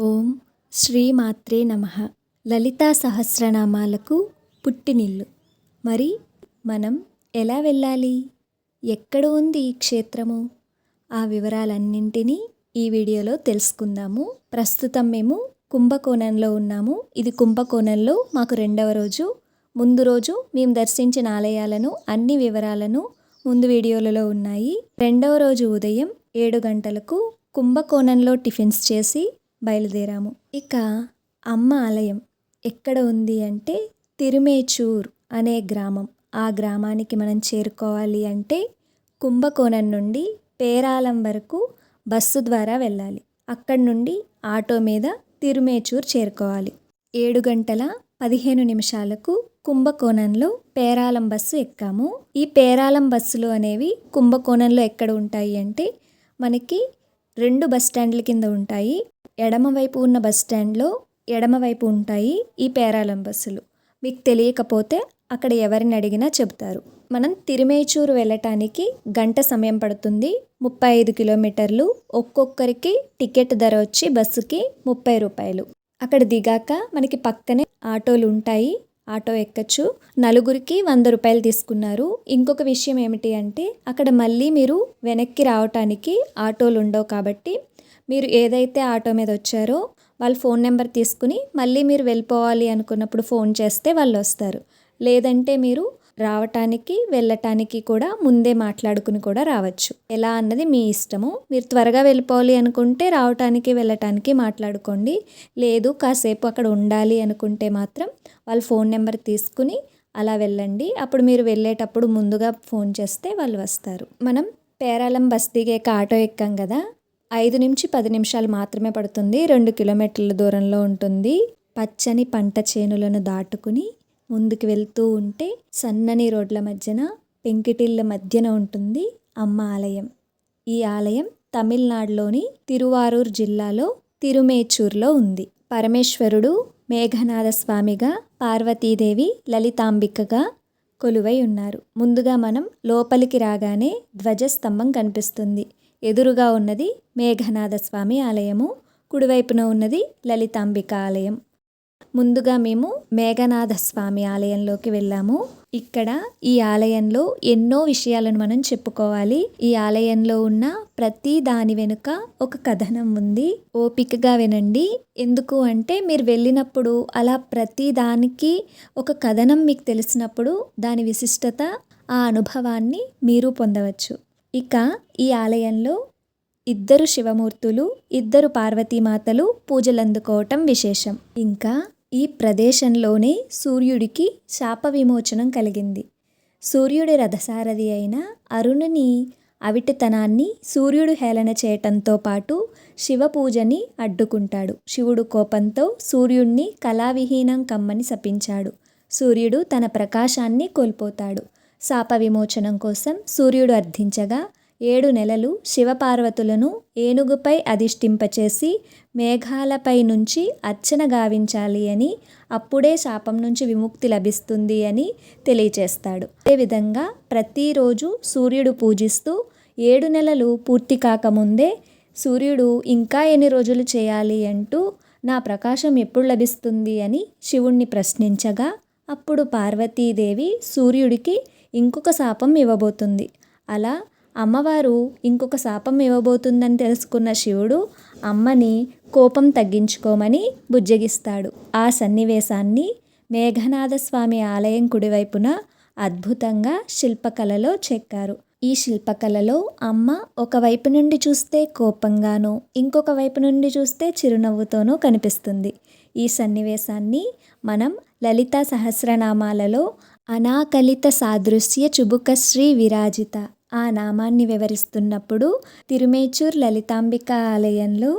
ఓం శ్రీమాత్రే నమః. లలితా సహస్రనామాలకు పుట్టినిల్లు. మరి మనం ఎలా వెళ్ళాలి? ఎక్కడ ఉంది ఈ క్షేత్రము? ఆ వివరాలన్నింటినీ ఈ వీడియోలో తెలుసుకుందాము. ప్రస్తుతం మేము కుంభకోణంలో ఉన్నాము. ఇది కుంభకోణంలో మాకు రెండవ రోజు. ముందు రోజు మేము దర్శించిన ఆలయాలను అన్ని వివరాలను ముందు వీడియోలలో ఉన్నాయి. రెండవ రోజు ఉదయం 7 గంటలకు కుంభకోణంలో టిఫిన్స్ చేసి బయలుదేరాము. ఇక అమ్మ ఆలయం ఎక్కడ ఉంది అంటే తిరుమేచూర్ అనే గ్రామం. ఆ గ్రామానికి మనం చేరుకోవాలి అంటే కుంభకోణం నుండి పేరాలం వరకు బస్సు ద్వారా వెళ్ళాలి. అక్కడి నుండి ఆటో మీద తిరుమేచూర్ చేరుకోవాలి. 7 గంటల 15 నిమిషాలకు కుంభకోణంలో పేరాలం బస్సు ఎక్కాము. ఈ పేరాలం బస్సులు అనేవి కుంభకోణంలో ఎక్కడ ఉంటాయి అంటే మనకి 2 బస్ స్టాండ్ల కింద ఉంటాయి. ఎడమవైపు ఉన్న బస్ స్టాండ్లో ఎడమవైపు ఉంటాయి ఈ పేరాలం బస్సులు. మీకు తెలియకపోతే అక్కడ ఎవరిని అడిగినా చెబుతారు. మనం తిరుమేచూరు వెళ్ళటానికి గంట సమయం పడుతుంది. 35 కిలోమీటర్లు. ఒక్కొక్కరికి టికెట్ ధర వచ్చి బస్సుకి 30 రూపాయలు. అక్కడ దిగాక మనకి పక్కనే ఆటోలు ఉంటాయి. ఆటో ఎక్కచ్చు. నలుగురికి 100 రూపాయలు తీసుకున్నారు. ఇంకొక విషయం ఏమిటి అంటే అక్కడ మళ్ళీ మీరు వెనక్కి రావటానికి ఆటోలు ఉండవు కాబట్టి మీరు ఏదైతే ఆటో మీద వచ్చారో వాళ్ళ ఫోన్ నెంబర్ తీసుకుని మళ్ళీ మీరు వెళ్ళిపోవాలి అనుకున్నప్పుడు ఫోన్ చేస్తే వాళ్ళు వస్తారు. లేదంటే మీరు రావటానికి వెళ్ళటానికి కూడా ముందే మాట్లాడుకుని కూడా రావచ్చు. ఎలా అన్నది మీ ఇష్టము. మీరు త్వరగా వెళ్ళిపోవాలి అనుకుంటే రావటానికి వెళ్ళటానికి మాట్లాడుకోండి. లేదు కాసేపు అక్కడ ఉండాలి అనుకుంటే మాత్రం వాళ్ళ ఫోన్ నెంబర్ తీసుకుని అలా వెళ్ళండి. అప్పుడు మీరు వెళ్ళేటప్పుడు ముందుగా ఫోన్ చేస్తే వాళ్ళు వస్తారు. మనం పేరాలం బస్ దిగాక ఆటో ఎక్కాం కదా, 5 నుంచి 10 నిమిషాలు మాత్రమే పడుతుంది. 2 కిలోమీటర్ల దూరంలో ఉంటుంది. పచ్చని పంట చేనులను దాటుకుని ముందుకు వెళ్తూ ఉంటే సన్నని రోడ్ల మధ్యన పెంకిటిళ్ళ మధ్యన ఉంటుంది అమ్మ ఆలయం. ఈ ఆలయం తమిళనాడులోని తిరువారూర్ జిల్లాలో తిరుమేచూర్లో ఉంది. పరమేశ్వరుడు మేఘనాథ స్వామిగా, పార్వతీదేవి లలితాంబికగా కొలువై ఉన్నారు. ముందుగా మనం లోపలికి రాగానే ధ్వజస్తంభం కనిపిస్తుంది. ఎదురుగా ఉన్నది మేఘనాథ స్వామి ఆలయము, కుడివైపున ఉన్నది లలితాంబిక ఆలయం. ముందుగా మేము మేఘనాథ స్వామి ఆలయంలోకి వెళ్ళాము. ఇక్కడ ఈ ఆలయంలో ఎన్నో విషయాలను మనం చెప్పుకోవాలి. ఈ ఆలయంలో ఉన్న ప్రతి దాని వెనుక ఒక కథనం ఉంది. ఓపికగా వినండి. ఎందుకు అంటే మీరు వెళ్ళినప్పుడు అలా ప్రతి దానికి ఒక కథనం మీకు తెలిసినప్పుడు దాని విశిష్టత, ఆ అనుభవాన్ని మీరు పొందవచ్చు. ఇక ఈ ఆలయంలో 2 శివమూర్తులు, 2 పార్వతీమాతలు పూజలు అందుకోవటం విశేషం. ఇంకా ఈ ప్రదేశంలోనే సూర్యుడికి శాప విమోచనం కలిగింది. సూర్యుడి రథసారథి అయిన అరుణుని అవిటితనాన్ని సూర్యుడు హేళన చేయటంతో పాటు శివ పూజని అడ్డుకుంటాడు. శివుడు కోపంతో సూర్యుడిని కళావిహీనం కమ్మని శపించాడు. సూర్యుడు తన ప్రకాశాన్ని కోల్పోతాడు. శాప విమోచనం కోసం సూర్యుడు అర్థించగా 7 నెలలు శివపార్వతులను ఏనుగుపై అధిష్ఠింపచేసి మేఘాలపై నుంచి అర్చన గావించాలి అని, అప్పుడే శాపం నుంచి విముక్తి లభిస్తుంది అని తెలియచేస్తాడు. అదేవిధంగా ప్రతిరోజు సూర్యుడు పూజిస్తూ 7 నెలలు పూర్తి కాకముందే సూర్యుడు ఇంకా ఎన్ని రోజులు చేయాలి అంటూ నా ప్రకాశం ఎప్పుడు లభిస్తుంది అని శివుణ్ణి ప్రశ్నించగా అప్పుడు పార్వతీదేవి సూర్యుడికి ఇంకొక శాపం ఇవ్వబోతుంది. అలా అమ్మవారు ఇంకొక శాపం ఇవ్వబోతుందని తెలుసుకున్న శివుడు అమ్మని కోపం తగ్గించుకోమని బుజ్జగిస్తాడు. ఆ సన్నివేశాన్ని మేఘనాథ స్వామి ఆలయం కుడివైపున అద్భుతంగా శిల్పకళలో చెక్కారు. ఈ శిల్పకళలో అమ్మ ఒకవైపు నుండి చూస్తే కోపంగానూ, ఇంకొక వైపు నుండి చూస్తే చిరునవ్వుతోనూ కనిపిస్తుంది. ఈ సన్నివేశాన్ని మనం లలితా సహస్రనామాలలో అనాకలిత సాదృశ్య చుబుకశ్రీ విరాజిత ఆ నామాన్ని వివరిస్తున్నప్పుడు తిరుమేచూర్ లలితాంబిక ఆలయంలో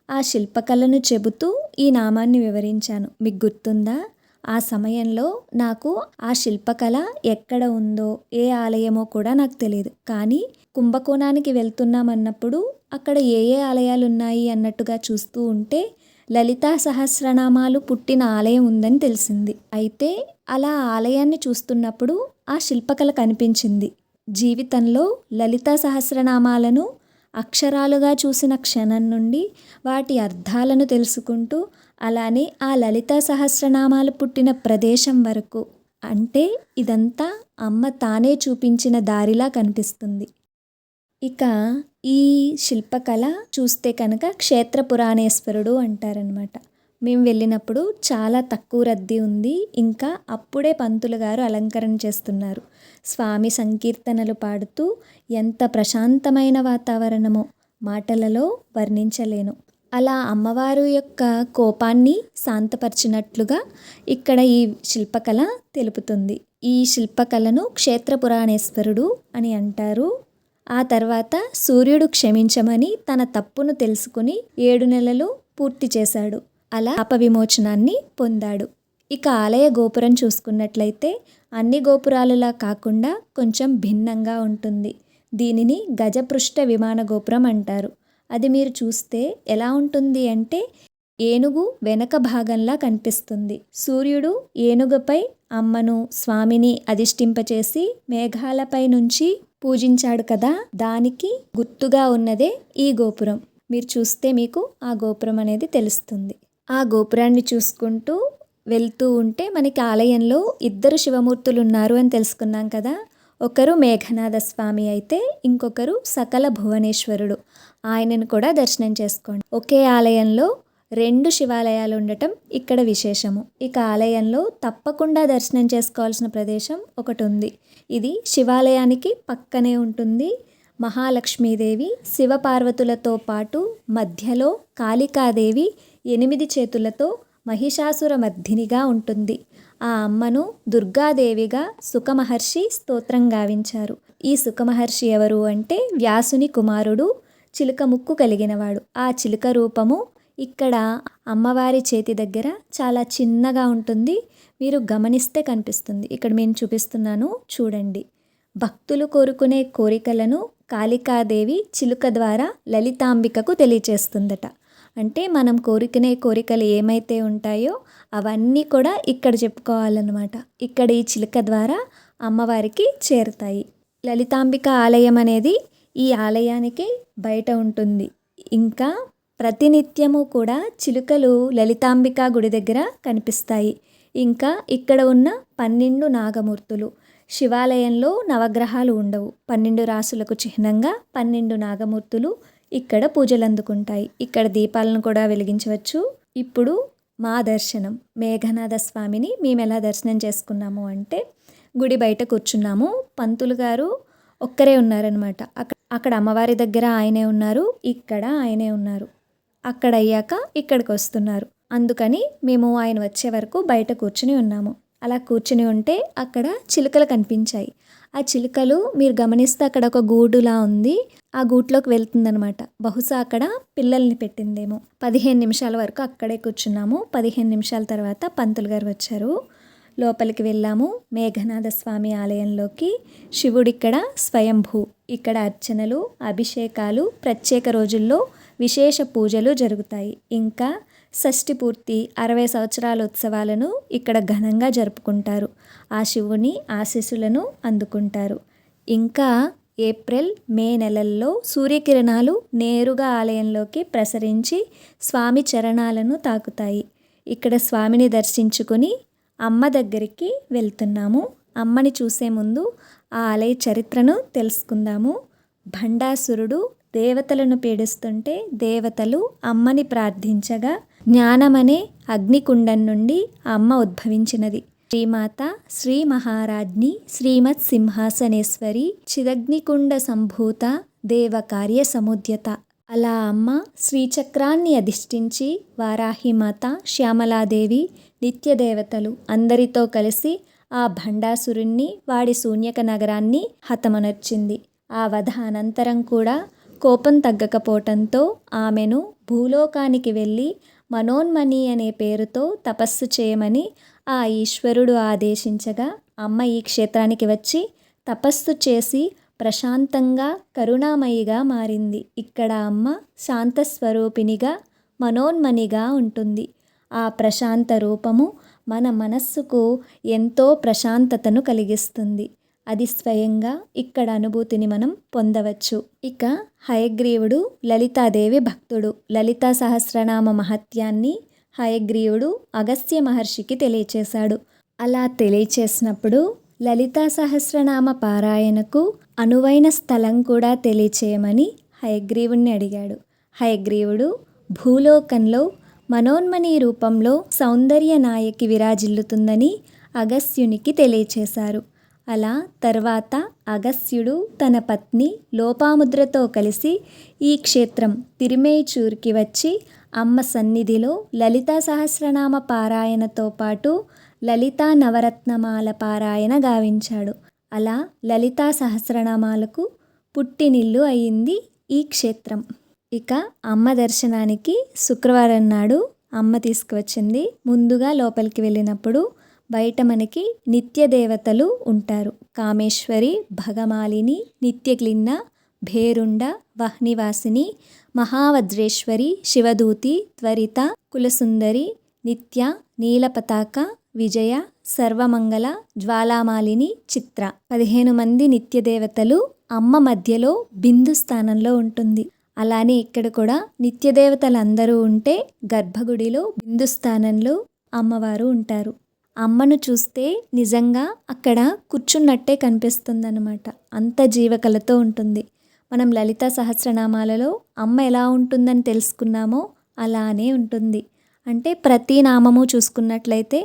ఆ శిల్పకళను చెబుతూ ఈ నామాన్ని వివరించాను. మీకు గుర్తుందా? ఆ సమయంలో నాకు ఆ శిల్పకళ ఎక్కడ ఉందో, ఏ ఆలయమో కూడా నాకు తెలియదు. కానీ కుంభకోణానికి వెళ్తున్నామన్నప్పుడు అక్కడ ఏ ఏ ఆలయాలు ఉన్నాయి అన్నట్టుగా చూస్తూ ఉంటే లలితా సహస్రనామాలు పుట్టిన ఆలయం ఉందని తెలిసింది. అయితే అలా ఆలయాన్ని చూస్తున్నప్పుడు ఆ శిల్పకళ కనిపించింది. జీవితంలో లలితా సహస్రనామాలను అక్షరాలుగా చూసిన క్షణం నుండి వాటి అర్థాలను తెలుసుకుంటూ, అలానే ఆ లలితా సహస్రనామాలు పుట్టిన ప్రదేశం వరకు, అంటే ఇదంతా అమ్మ తానే చూపించిన దారిలా కనిపిస్తుంది. ఇక ఈ శిల్పకళ చూస్తే కనుక క్షేత్ర పురాణేశ్వరుడు అంటారనమాట. మేము వెళ్ళినప్పుడు చాలా తక్కువ రద్దీ ఉంది. ఇంకా అప్పుడే పంతులు గారు అలంకరణ చేస్తున్నారు. స్వామి సంకీర్తనలు పాడుతూ ఎంత ప్రశాంతమైన వాతావరణమో మాటలలో వర్ణించలేను. అలా అమ్మవారు యొక్క కోపాన్ని శాంతపరిచినట్లుగా ఇక్కడ ఈ శిల్పకళ తెలుపుతుంది. ఈ శిల్పకళను క్షేత్ర పురాణేశ్వరుడు అని అంటారు. ఆ తర్వాత సూర్యుడు క్షమించమని తన తప్పును తెలుసుకుని 7 నెలలు పూర్తి చేశాడు. అలా పాప విమోచనాన్ని పొందాడు. ఇక ఆలయ గోపురం చూసుకున్నట్లయితే అన్ని గోపురాలలా కాకుండా కొంచెం భిన్నంగా ఉంటుంది. దీనిని గజపృష్ఠ విమాన గోపురం అంటారు. అది మీరు చూస్తే ఎలా ఉంటుంది అంటే ఏనుగు వెనక భాగంలా కనిపిస్తుంది. సూర్యుడు ఏనుగుపై అమ్మను స్వామిని అధిష్ఠింపచేసి మేఘాలపై నుంచి పూజించాడు కదా, దానికి గుర్తుగా ఉన్నదే ఈ గోపురం. మీరు చూస్తే మీకు ఆ గోపురం అనేది తెలుస్తుంది. ఆ గోపురాన్ని చూసుకుంటూ వెళ్తూ ఉంటే మనకి ఆలయంలో 2 శివమూర్తులు ఉన్నారు అని తెలుసుకున్నాం కదా. ఒకరు మేఘనాథ స్వామి అయితే ఇంకొకరు సకల భువనేశ్వరుడు. ఆయనను కూడా దర్శనం చేసుకోండి. ఒకే ఆలయంలో 2 శివాలయాలు ఉండటం ఇక్కడ విశేషము. ఇక ఆలయంలో తప్పకుండా దర్శనం చేసుకోవాల్సిన ప్రదేశం ఒకటి ఉంది. ఇది శివాలయానికి పక్కనే ఉంటుంది. మహాలక్ష్మీదేవి శివపార్వతులతో పాటు మధ్యలో కాళికాదేవి 8 చేతులతో మహిషాసుర మర్దినిగా ఉంటుంది. ఆ అమ్మను దుర్గాదేవిగా సుఖమహర్షి స్తోత్రం గావించారు. ఈ సుఖమహర్షి ఎవరు అంటే వ్యాసుని కుమారుడు, చిలుక ముక్కు కలిగినవాడు. ఆ చిలుక రూపము ఇక్కడ అమ్మవారి చేతి దగ్గర చాలా చిన్నగా ఉంటుంది. మీరు గమనిస్తే కనిపిస్తుంది. ఇక్కడ నేను చూపిస్తున్నాను చూడండి. భక్తులు కోరుకునే కోరికలను కాళికాదేవి చిలుక ద్వారా లలితాంబికకు తెలియచేస్తుందట. అంటే మనం కోరుకునే కోరికలు ఏమైతే ఉంటాయో అవన్నీ కూడా ఇక్కడ చెప్పుకోవాలన్నమాట. ఇక్కడ ఈ చిలుక ద్వారా అమ్మవారికి చేరుతాయి. లలితాంబిక ఆలయం అనేది ఈ ఆలయానికి బయట ఉంటుంది. ఇంకా ప్రతినిత్యము కూడా చిలుకలు లలితాంబిక గుడి దగ్గర కనిపిస్తాయి. ఇంకా ఇక్కడ ఉన్న 12 నాగమూర్తులు. శివాలయంలో నవగ్రహాలు ఉండవు. 12 రాసులకు చిహ్నంగా 12 నాగమూర్తులు ఇక్కడ పూజలు అందుకుంటాయి. ఇక్కడ దీపాలను కూడా వెలిగించవచ్చు. ఇప్పుడు మా దర్శనం మేఘనాథ స్వామిని మేము ఎలా దర్శనం చేసుకున్నాము అంటే గుడి బయట కూర్చున్నాము. పంతులు గారు ఒక్కరే ఉన్నారనమాట. అక్కడ అమ్మవారి దగ్గర ఆయనే ఉన్నారు, ఇక్కడ ఆయనే ఉన్నారు. అక్కడ అయ్యాక ఇక్కడికి వస్తున్నారు. అందుకని మేము ఆయన వచ్చే వరకు బయట కూర్చుని ఉన్నాము. అలా కూర్చుని ఉంటే అక్కడ చిలుకలు కనిపించాయి. ఆ చిలుకలు మీరు గమనిస్తే అక్కడ ఒక గూడులా ఉంది. ఆ గూట్లోకి వెళ్తుందనమాట. బహుశా అక్కడ పిల్లల్ని పెట్టిందేమో. 15 నిమిషాల వరకు అక్కడే కూర్చున్నాము. 15 నిమిషాల తర్వాత పంతులు గారు వచ్చారు. లోపలికి వెళ్ళాము మేఘనాథ స్వామి ఆలయంలోకి. శివుడిక్కడ స్వయంభూ. ఇక్కడ అర్చనలు, అభిషేకాలు, ప్రత్యేక రోజుల్లో విశేష పూజలు జరుగుతాయి. ఇంకా షష్ఠి పూర్తి 60 సంవత్సరాల ఉత్సవాలను ఇక్కడ ఘనంగా జరుపుకుంటారు. ఆ శివుని ఆశీస్సులను అందుకుంటారు. ఇంకా ఏప్రిల్, మే నెలల్లో సూర్యకిరణాలు నేరుగా ఆలయంలోకి ప్రసరించి స్వామి చరణాలను తాకుతాయి. ఇక్కడ స్వామిని దర్శించుకుని అమ్మ దగ్గరికి వెళ్తున్నాము. అమ్మని చూసే ముందు ఆ ఆలయ చరిత్రను తెలుసుకుందాము. భండాసురుడు దేవతలను పీడిస్తుంటే దేవతలు అమ్మని ప్రార్థించగా జ్ఞానమనే అగ్నికుండం నుండి అమ్మ ఉద్భవించినది. శ్రీమాత శ్రీ మహారాజ్ని శ్రీమత్ సింహాసనేశ్వరి చిదగ్నికుండ సంభూత దేవ కార్య సముద్యత. అలా అమ్మ శ్రీచక్రాన్ని అధిష్ఠించి వారాహిమాత, శ్యామలాదేవి, నిత్యదేవతలు అందరితో కలిసి ఆ భండాసురుణ్ణి, వాడి శూన్యక నగరాన్ని హతమనర్చింది. ఆ వధ అనంతరం కూడా కోపం తగ్గకపోవటంతో ఆమెను భూలోకానికి వెళ్ళి మనోన్మణి అనే పేరుతో తపస్సు చేయమని ఆ ఈశ్వరుడు ఆదేశించగా అమ్మ ఈ క్షేత్రానికి వచ్చి తపస్సు చేసి ప్రశాంతంగా కరుణామయిగా మారింది. ఇక్కడ అమ్మ శాంతస్వరూపినిగా మనోన్మణిగా ఉంటుంది. ఆ ప్రశాంత రూపము మన మనస్సుకు ఎంతో ప్రశాంతతను కలిగిస్తుంది. అది స్వయంగా ఇక్కడ అనుభూతిని మనం పొందవచ్చు. ఇక హయగ్రీవుడు లలితాదేవి భక్తుడు. లలితా సహస్రనామ మహత్యాన్ని హయగ్రీవుడు అగస్త్య మహర్షికి తెలియచేశాడు. అలా తెలియచేసినప్పుడు లలితా సహస్రనామ పారాయణకు అనువైన స్థలం కూడా తెలియచేయమని హయగ్రీవుణ్ణి అడిగాడు. హయగ్రీవుడు భూలోకంలో మనోన్మణి రూపంలో సౌందర్య నాయకి విరాజిల్లుతుందని అగస్త్యునికి తెలియచేశారు. అలా తర్వాత అగస్త్యుడు తన పత్ని లోపాముద్రతో కలిసి ఈ క్షేత్రం తిరుమేచూర్కి వచ్చి అమ్మ సన్నిధిలో లలితా సహస్రనామ పారాయణతో పాటు లలితా నవరత్నమాల పారాయణ గావించాడు. అలా లలితా సహస్రనామాలకు పుట్టినిల్లు అయింది ఈ క్షేత్రం. ఇక అమ్మ దర్శనానికి శుక్రవారం నాడు అమ్మ తీసుకువచ్చింది. ముందుగా లోపలికి వెళ్ళినప్పుడు బయట మనకి నిత్య దేవతలు ఉంటారు. కామేశ్వరి, భగమాలిని, నిత్యగ్లిన్న, భేరుండ, వహ్నివాసిని, మహావజ్రేశ్వరి, శివదూతి, త్వరిత, కులసుందరి, నిత్య, నీలపతాక, విజయ, సర్వమంగళ, జ్వాలామాలిని, చిత్ర 15 మంది నిత్య దేవతలు అమ్మ మధ్యలో బిందు స్థానంలో ఉంటుంది. అలానే ఇక్కడ కూడా నిత్య దేవతలందరూ ఉంటే గర్భగుడిలో బిందు స్థానంలో అమ్మవారు ఉంటారు. అమ్మను చూస్తే నిజంగా అక్కడ కూర్చున్నట్టే కనిపిస్తుందన్నమాట. అంత జీవకళతో ఉంటుంది. మనం లలితా సహస్రనామాలలో అమ్మ ఎలా ఉంటుందని తెలుసుకున్నామో అలానే ఉంటుంది. అంటే ప్రతి నామము చూసుకున్నట్లయితే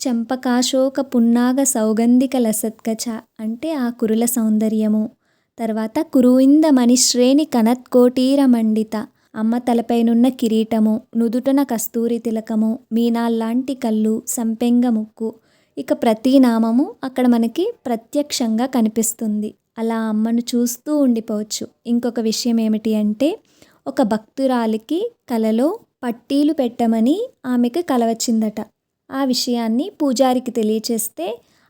చంపకాశోక పున్నాగ సౌగంధిక లసత్కచ అంటే ఆ కురుల సౌందర్యము, తర్వాత కురువింద మణిశ్రేణి కనత్కోటీర మండిత అమ్మ తలపైనున్న కిరీటము, నుదుటన కస్తూరి తిలకము, మీనాల్లాంటి కళ్ళు, సంపెంగ ముక్కు, ఇక ప్రతి నామము అక్కడ మనకి ప్రత్యక్షంగా కనిపిస్తుంది. అలా అమ్మను చూస్తూ ఉండిపోవచ్చు. ఇంకొక విషయం ఏమిటి అంటే ఒక భక్తురాలికి కలలో పట్టీలు పెట్టమని ఆమెకు కల వచ్చిందట. ఆ విషయాన్ని పూజారికి తెలియచేస్తే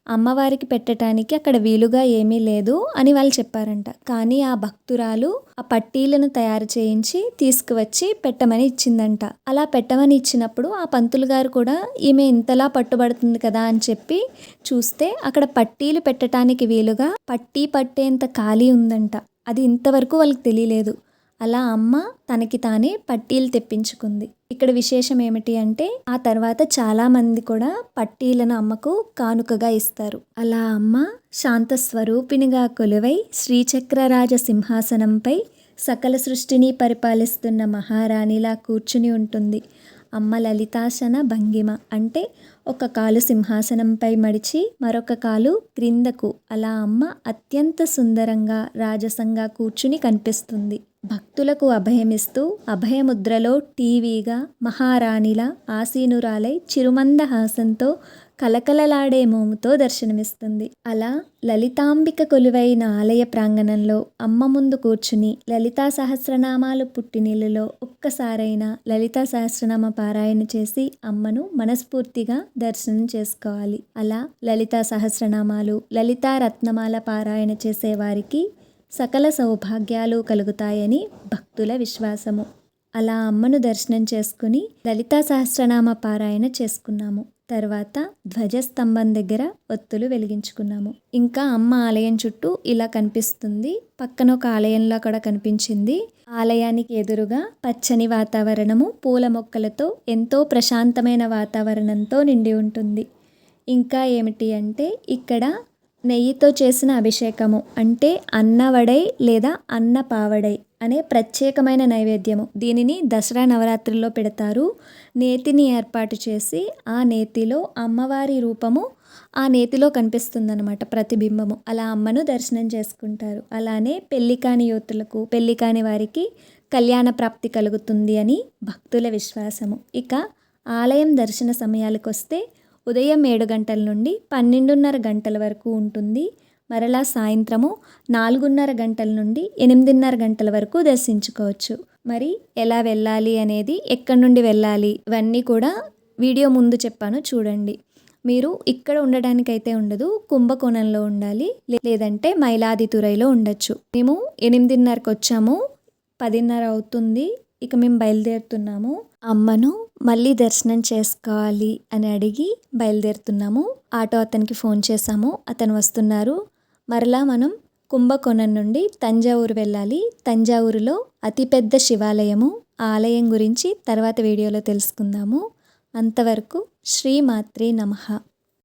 అమ్మవారికి పెట్టడానికి అక్కడ వీలుగా ఏమీ లేదు అని వాళ్ళు చెప్పారంట. కానీ ఆ భక్తురాలు ఆ పట్టీలను తయారు చేయించి తీసుకువచ్చి పెట్టమని ఇచ్చిందంట. అలా పెట్టమని ఇచ్చినప్పుడు ఆ పంతులు గారు కూడా ఈమె ఇంతలా పట్టుబడుతుంది కదా అని చెప్పి చూస్తే అక్కడ పట్టీలు పెట్టడానికి వీలుగా పట్టీ పట్టేంత ఖాళీ ఉందంట. అది ఇంతవరకు వాళ్ళకి తెలియలేదు. అలా అమ్మ తనకి తానే పట్టీలు తెప్పించుకుంది. ఇక్కడ విశేషం ఏమిటి అంటే ఆ తర్వాత చాలామంది కూడా పట్టీలను అమ్మకు కానుకగా ఇస్తారు. అలా అమ్మ శాంత స్వరూపిణిగా కొలువై శ్రీచక్రరాజ సింహాసనంపై సకల సృష్టిని పరిపాలిస్తున్న మహారాణిలా కూర్చుని ఉంటుంది. అమ్మ లలితాసన భంగిమ అంటే ఒక కాలు సింహాసనంపై మడిచి మరొక కాలు క్రిందకు, అలా అమ్మ అత్యంత సుందరంగా రాజసంగా కూర్చుని కనిపిస్తుంది. భక్తులకు అభయమిస్తూ అభయముద్రలో టీవీగా మహారాణిలా ఆసీనురాలై చిరుమందహాసంతో కలకలలాడే మోముతో దర్శనమిస్తుంది. అలా లలితాంబిక కొలువైన ఆలయ ప్రాంగణంలో అమ్మ ముందు కూర్చుని లలితా సహస్రనామాలు పుట్టినిల్లులో ఒక్కసారైనా లలితా సహస్రనామ పారాయణ చేసి అమ్మను మనస్ఫూర్తిగా దర్శనం చేసుకోవాలి. అలా లలితా సహస్రనామాలు, లలితా రత్నమాల పారాయణ చేసేవారికి సకల సౌభాగ్యాలు కలుగుతాయని భక్తుల విశ్వాసము. అలా అమ్మను దర్శనం చేసుకుని లలితా సహస్రనామ పారాయణ చేసుకున్నాము. తర్వాత ధ్వజస్తంభం దగ్గర ఒత్తులు వెలిగించుకున్నాము. ఇంకా అమ్మ ఆలయం చుట్టూ ఇలా కనిపిస్తుంది. పక్కన ఒక ఆలయంలో కూడా కనిపించింది. ఆలయానికి ఎదురుగా పచ్చని వాతావరణము, పూల మొక్కలతో ఎంతో ప్రశాంతమైన వాతావరణంతో నిండి ఉంటుంది. ఇంకా ఏమిటి అంటే ఇక్కడ నెయ్యితో చేసిన అభిషేకము అంటే అన్నవడై లేదా అన్న పావడై అనే ప్రత్యేకమైన నైవేద్యము. దీనిని దసరా నవరాత్రుల్లో పెడతారు. నేతిని ఏర్పాటు చేసి ఆ నేతిలో అమ్మవారి రూపము ఆ నేతిలో కనిపిస్తుందన్నమాట, ప్రతిబింబము. అలా అమ్మను దర్శనం చేసుకుంటారు. అలానే పెళ్లి కాని యువతులకు, పెళ్లి కాని వారికి కళ్యాణ ప్రాప్తి కలుగుతుంది అని భక్తుల విశ్వాసము. ఇక ఆలయం దర్శన సమయాలకు వస్తే ఉదయం 7 గంటల నుండి 12:30 గంటల వరకు ఉంటుంది. మరలా సాయంత్రము 4:30 గంటల నుండి 8:30 గంటల వరకు దర్శించుకోవచ్చు. మరి ఎలా వెళ్ళాలి అనేది, ఎక్కడి నుండి వెళ్ళాలి, ఇవన్నీ కూడా వీడియో ముందు చెప్పాను చూడండి. మీరు ఇక్కడ ఉండడానికైతే ఉండదు, కుంభకోణంలో ఉండాలి, లేదంటే మైలాదితురైలో ఉండొచ్చు. మేము 8:30కి వచ్చాము, 10:30 అవుతుంది. ఇక మేము బయలుదేరుతున్నాము. అమ్మను మళ్ళీ దర్శనం చేసుకోవాలి అని అడిగి బయలుదేరుతున్నాము. ఆటో అతనికి ఫోన్ చేశాము, అతను వస్తున్నారు. మరలా మనం కుంభకోణం నుండి తంజావూరు వెళ్ళాలి. తంజావూరులో అతిపెద్ద శివాలయము, ఆలయం గురించి తర్వాత వీడియోలో తెలుసుకుందాము. అంతవరకు శ్రీమాత్రే నమః.